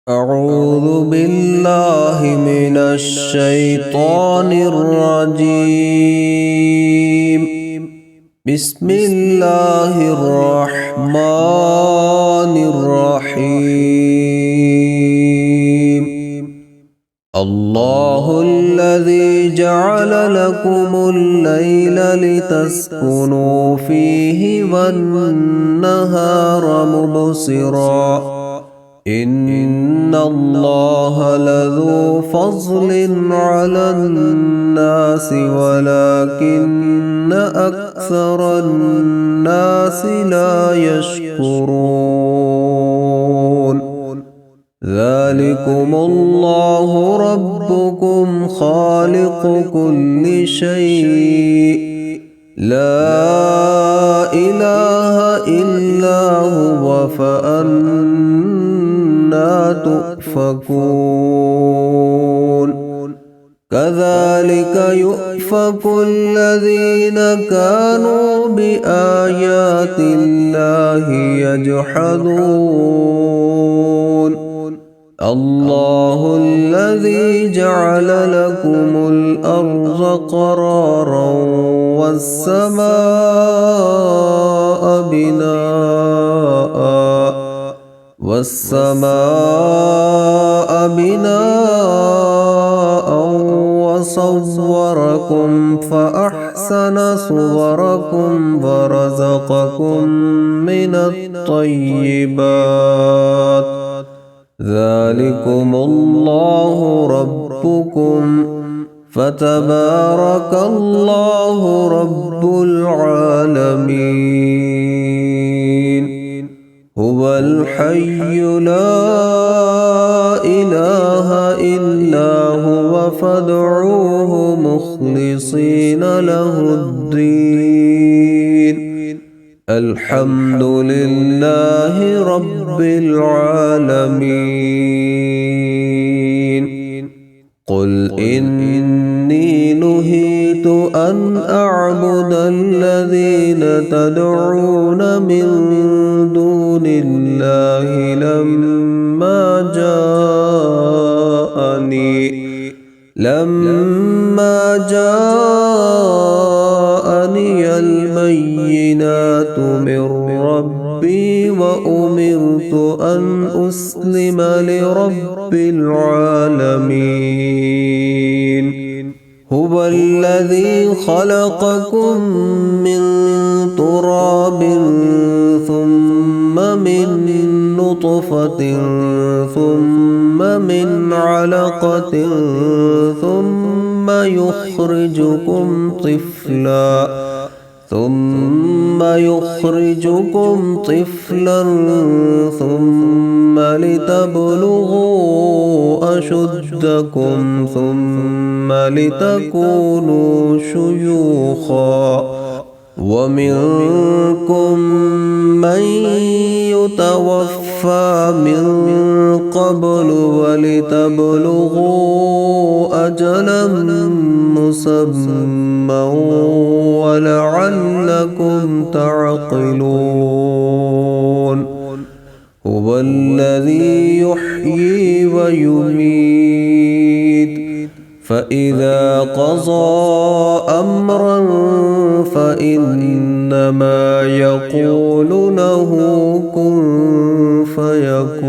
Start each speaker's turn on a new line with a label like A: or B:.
A: أعوذ بالله من الشيطان الرجيم. بسم الله الرحمن الرحيم. الله الذي جعل لكم الليل لتسكنوا فيه والنهار مبصرا إن الله لذو فضل على الناس ولكن أكثر الناس لا يشكرون. ذلكم الله ربكم خالق كل شيء لا إله إلا هو فأنى تؤفكون. كذلك يؤفك الذين كانوا بآيات الله يجحدون. الله الذي جعل لكم الأرض قرارا والسماء بناء وصوركم فأحسن صوركم ورزقكم من الطيبات. ذلكم الله ربكم فتبارك الله رب العالمين. هو الحي لا إله إلا هو فادعوه مخلصين له الدين. الحمد لله رب العالمين. قل إني نهيت أن أعبد الذين تدعون من دون الله لما جاءني البينات من ربي وأمرت أن أسلم لرب العالمين. هو الذي خلقكم من تراب ثم من نطفة ثم من علقة ثم يخرجكم طفلا ثم لتبلغوا أشدكم ثم لتكونوا شيوخا ومنكم من يتوفى من قبل ولتبلغوا أجلا مسمى ولعلكم تعقلون. هو الذي يحيي ويميت فإذا قضى أمرا فإنما يقول له كن فيكون.